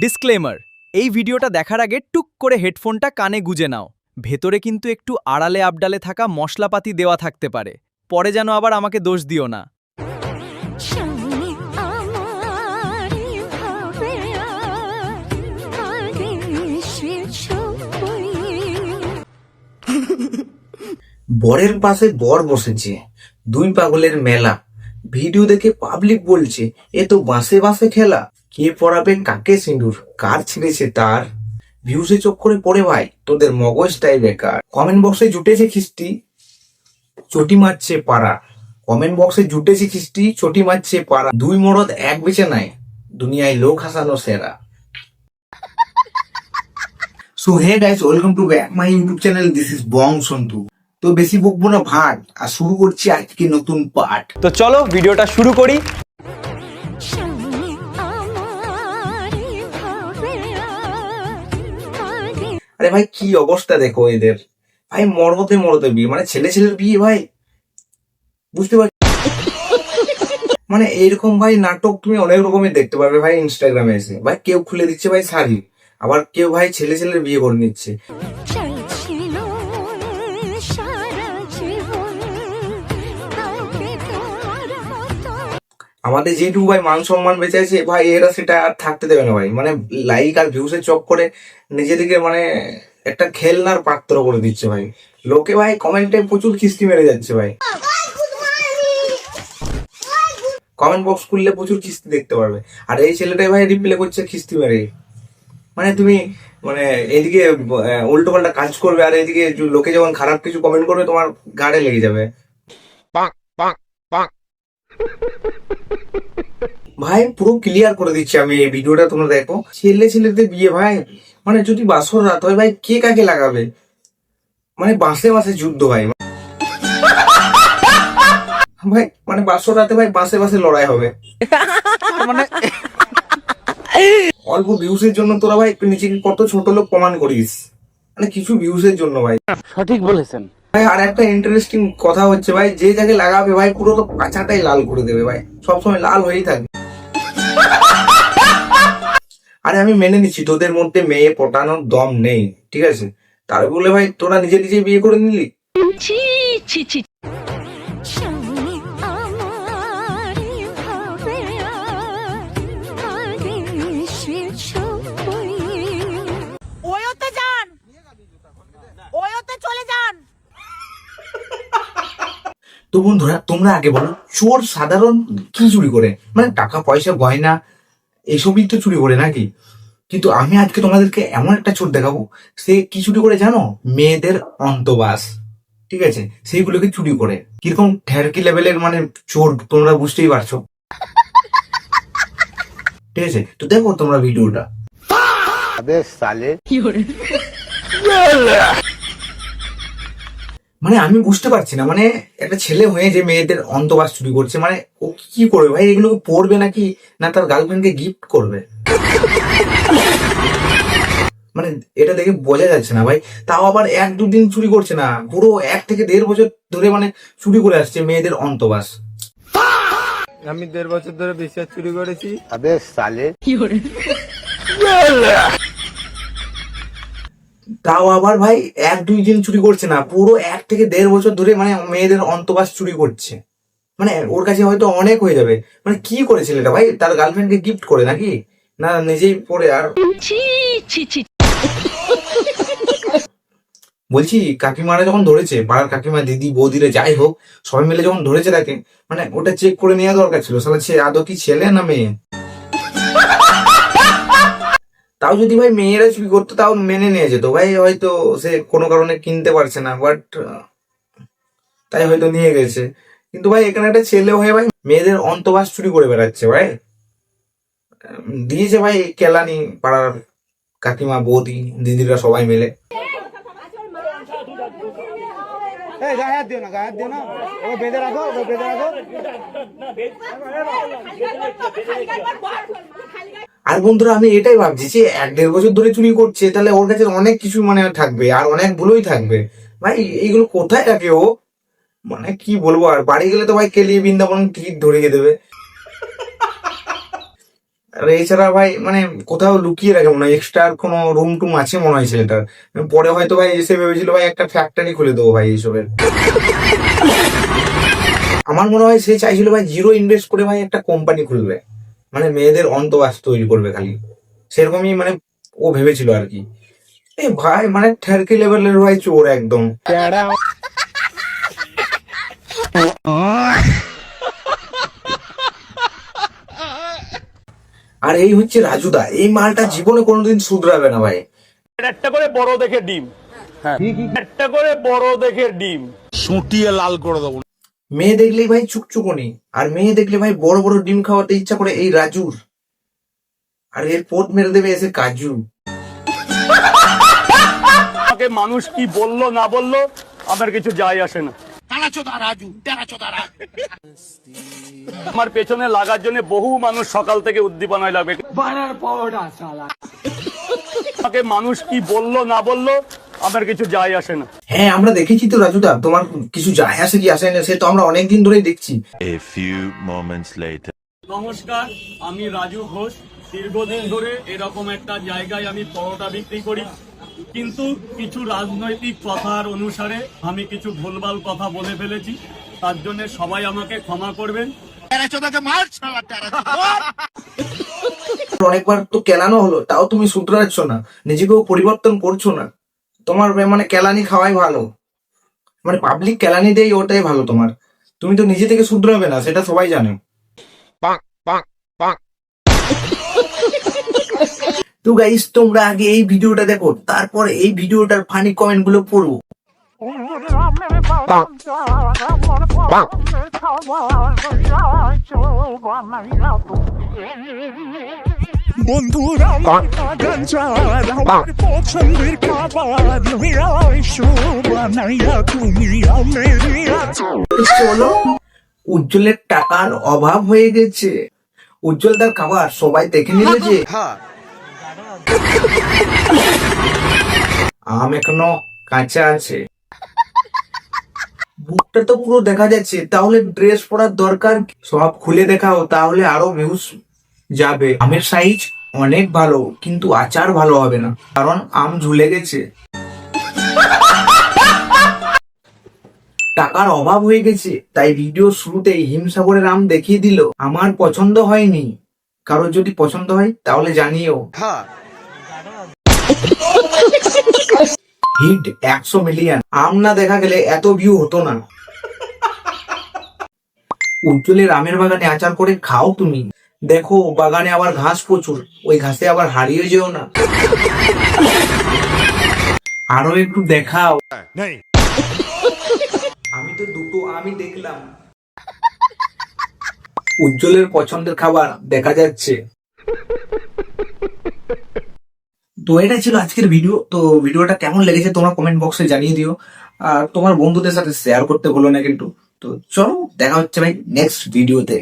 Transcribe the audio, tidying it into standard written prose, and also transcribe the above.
Disclaimer, এই ভিডিওটা দেখার আগে টুক করে হেডফোনটা কানে গুজে নাও। ভেতরে কিন্তু একটু আড়ালে আবডালে থাকা মশলাপাতি দেওয়া থাকতে পারে, পরে যেন আবার আমাকে দোষ দিও না। বরের পাশে বর বসেছে, দুই পাগলের মেলা। ভিডিও দেখে পাবলিক বলছে এ তো বাঁশে বাঁশে খেলা। কে পড়াবে কাকে সিঁদুর, কার ছিঁড়েছে তার। ভিউসে চক্করে পড়ে ভাই তোদের মগজটাই বেকার। কমেন্ট বক্সে জুটেছে খিস্তি, চটি মারছে পাড়া। কমেন্ট বক্সে জুটেছে খিস্তি, চটি মারছে পাড়া। দুই মরদ এক বিছানায়, দুনিয়ায় লোক হাসানো সেরা। So hey guys, welcome to back my YouTube channel. This is Bong Santu. তো বেশি বকবো না ভাট, আর শুরু করছি আজকে নতুন পার্ট। তো চলো ভিডিওটা শুরু করি। আরে ভাই কি অবস্থা দেখো এদের, ভাই মরদে মরদে বিয়ে, মানে ছেলে ছেলের বিয়ে ভাই, বুঝতে পারছি। মানে এইরকম ভাই নাটক তুমি অনেক রকমের দেখতে পারবে ভাই ইনস্টাগ্রামে এসে। ভাই কেউ খুলে দিচ্ছে ভাই শাড়ি, আবার কেউ ভাই ছেলে ছেলের বিয়ে করে নিচ্ছে। আমাদের যেটুকু ভাই মান সম্মান বেঁচে আছে ভাই, এরা সেটা আর থাকতে দেবে না ভাই। মানে লাইক আর ভিউসের চক করে নিজেদেরকে মানে একটা খেলনার পাত্র করে দিচ্ছে ভাই। লোকে ভাই কমেন্টে প্রচুর খিস্তি মেরে যাচ্ছে ভাই। কমেন্ট বক্স খুললে প্রচুর খিস্তি দেখতে পারবে। আর এই ছেলেটাই ভাই রিপ্লে করছে খিস্তি মেরে। মানে তুমি মানে এদিকে উল্টো পাল্টা কাজ করবে, আর এদিকে লোকে যখন খারাপ কিছু কমেন্ট করবে তোমার গাড়ে লেগে যাবে। ভাই পুরো ক্লিয়ার করে দিচ্ছি আমি, এই ভিডিওটা তোমরা দেখো। ছেলে ছেলেতে বিয়ে ভাই, মানে যদি বাসর রাত হয় ভাই কে কাকে লাগাবে, মানে বাসে বাসে যুদ্ধ ভাই। ভাই মানে বাসর রাতে ভাই বাসে বাসে লড়াই হবে। মানে অল্প ভিউসের জন্য তোরা ভাই নিজেকে কত ছোট লোক প্রমাণ করিস, মানে কিছু ভিউসের জন্য ভাই। সঠিক বলেছেন ভাই। আর একটা ইন্টারেস্টিং কথা হচ্ছে ভাই, যে যাকে লাগাবে ভাই পুরো তো পাছাটাই লাল করে দেবে ভাই, সবসময় লাল হয়েই থাকবে। আরে আমি মেনে নিচ্ছি তোদের মধ্যে মেয়ে পটানোর দম নেই, ঠিক আছে, তার বলে ভাই তোরা নিজে নিজে বিয়ে করে নিলি। তো বন্ধুরা তোমরা আগে বলো, চোর সাধারণ কি চুরি করে? মানে টাকা পয়সা গয়না এসবই তো চুরি করে নাকি? কিন্তু আমি আজকে তোমাদেরকে এমন একটা চোর দেখাবো, সে কি চুরি করে জানো? মেয়েদের অন্তবাস, ঠিক আছে, সেইগুলোকে চুরি করে। কিরকম ঠেরকি লেভেলের মানে চোর তোমরা বুঝতেই পারছো, ঠিক আছে। তো দেখো তোমরা ভিডিওটা। মানে আমি বুঝতে পারছি না, মানে একটা ছেলে হয়ে যে মেয়েদের অন্তবাস চুরি করছে, মানে ও কি করবে ভাই? এগুলোকে পড়বে নাকি না তার গার্লফ্রেন্ডকে গিফট করবে? মানে এটা দেখে বোঝা যাচ্ছে না ভাই। তাও আবার এক দুদিন চুরি করছে না, পুরো 1 থেকে 1.5 বছর ধরে মানে চুরি করে আসছে মেয়েদের অন্তবাস। আমি 1.5 বছর ধরে বিশ্বাস চুরি করেছি। তাও আবার ভাই 1-2 দিন চুরি করছে না, পুরো 1 থেকে 1.5 বছর ধরে মানে মেয়েদের অন্তবাস চুরি করছে। মানে ওর কাছে হয়তো অনেক হয়ে যাবে। মানে কি করে ছেলেটা ভাই? তার গার্লফ্রেন্ডকে গিফট করে নাকি না নিজেই পরে? আর বলছি কাকিমারা যখন ধরেছে, পাড়ার কাকিমা দিদি বৌদিরে যাই হোক সবাই মিলে যখন ধরেছে তাকে, মানে ওটা চেক করে নেওয়া দরকার ছিল, সালা সে আদৌ কি ছেলে না মেয়ে। তাও যদি ভাই মেয়েরা চুরি করতো তাও মেনে নিয়ে যেত ভাই, হয়তো সে কোনো কারণে কিনতে পারছে না, বাট তাই হয়তো নিয়ে গেছে। কিন্তু ভাই এখানে একটা ছেলে হয়ে ভাই মেয়েদের অন্তবাস চুরি করে বেড়াচ্ছে ভাই। দিয়েছে ভাই কেলানি পাড়ার কাকিমা বৌদি দিদিরা সবাই মিলে। আর বন্ধুরা আমি এটাই ভাবছি যে 1-1.5 বছর ধরে চুরি করছে, তাহলে ওর কাছে অনেক কিছু মানে থাকবে, আর অনেক ভুলোই থাকবে ভাই। এইগুলো কোথায় রাখে ও? মানে কি বলবো, আর বাড়ি গেলে তো ভাই কেলিয়ে বৃন্দাবন টিকিট ধরিয়ে দেবে। আর এছাড়া ভাই মানে কোথাও লুকিয়ে রাখে মনে হয়, এক্সট্রা কোনো রুম টুম আছে মনে হয় ছেলেটার। পরে হয়তো ভাই এসে ভেবেছিল ভাই একটা ফ্যাক্টরি খুলে দেবো ভাই এইসবের। আমার মনে হয় সে চাইছিল ভাই জিরো ইনভেস্ট করে ভাই একটা কোম্পানি খুলবে, মানে মেয়েদের অন্তবাস তৈরি করবে খালি, সেরকমই মানে ও ভেবেছিল আর কি। এই ভাই মানে ঠেরকি লেভেলের ভাই চোর একদম। আর এই হচ্ছে রাজুদা, এই মালটা জীবনে কোনোদিন শুধরাবে না ভাই। একটা করে বড় দেখে ডিম, হ্যাঁ একটা করে বড় দেখে ডিম সুটিয়ে লাল করে দেবো। মেয়ে দেখলেই ভাই চুকচুকনি, আর মেয়ে দেখলে ভাই বড় বড় ডিম খাওয়াতে ইচ্ছা করে এই রাজুর। আর এর পোট মেরে দেবে এসে কাজু। আমাকে মানুষ কি বললো না বললো আমার কিছু যায় আসে না। আমার পেছনে লাগার জন্য বহু মানুষ সকাল থেকে উদ্দীপনায় লাগবে। আমাকে মানুষ কি বললো না বললো আমার কিছু যায় আসে না। হ্যাঁ আমরা দেখেছি তো রাজুদা, তোমার কিছু যায় আসে কি আসে না সে তো আমরা অনেকদিন ধরেই দেখছি। A few moments later. নমস্কার, আমি রাজু ঘোষ। দীর্ঘদিন ধরে এরকম একটা জায়গায় আমি পরোটা বিক্রি করি, কিন্তু কিছু রাজনৈতিক কথার অনুসারে আমি কিছু ভুলভাল কথা বলে ফেলেছি, তার জন্য সবাই আমাকে ক্ষমা করবেন। অনেকবার তো কেলানো হলো, তাও তুমি শুধরাচ্ছ না, নিজেকেও পরিবর্তন করছো না। তোমার মানে কেলানি খাওয়াই ভালো, মানে পাবলিক কেলানি দেয় ওটাই ভালো তোমার। তুমি তো নিজে থেকে শুধরাবে না, সেটা সবাই জানে। তো গাইস তোমরা আগে এই ভিডিওটা দেখো, তারপর এই ভিডিওটার ফানি কমেন্ট গুলো পড়ো। বন্ধুরা আমার পছন্দের খাবার বানাইয়া তুমি চলো, উজ্জ্বলের টাকার অভাব হয়ে গেছে। উজ্জ্বলদার খাবার সবাই দেখে নিলে যে আম এখনো কাঁচা আছে। বুকটা তো পুরো দেখা যাচ্ছে, তাহলে ড্রেস পরার দরকার কি? সব খুলে দেখাও, তাহলে আরো ভিউজ যাবে। আমের সাইজ অনেক ভালো, কিন্তু আচার ভালো হবে না, কারণ আম ঝুলে গেছে। টাকার অভাব হয়ে গেছে, তাই ভিডিও শুরুতেই হিমসাগরের আম দেখিয়ে দিল। আমার পছন্দ হয়নি, কারোর যদি পছন্দ হয় তাহলে জানিও। Hit 100 million. আম না দেখা গেলে এত ভিউ হতো না। উজ্জ্বলের আমের বাগানে আচার করে খাও তুমি। দেখো বাগানে আবার ঘাস প্রচুর, ওই ঘাসে আবার হারিয়ে যেও না। আরো একটু দেখাও। আমি তো দুটো আমি দেখলাম। উজ্জ্বলের পছন্দের খাবার দেখা যাচ্ছে। তো এটা ছিল আজকের ভিডিও। তো ভিডিওটা কেমন লেগেছে তোমরা কমেন্ট বক্সে জানিয়ে দিও, আর তোমার বন্ধুদের সাথে শেয়ার করতে ভুলো না কিন্তু। তো চলো দেখা হচ্ছে ভাই নেক্সট ভিডিওতে।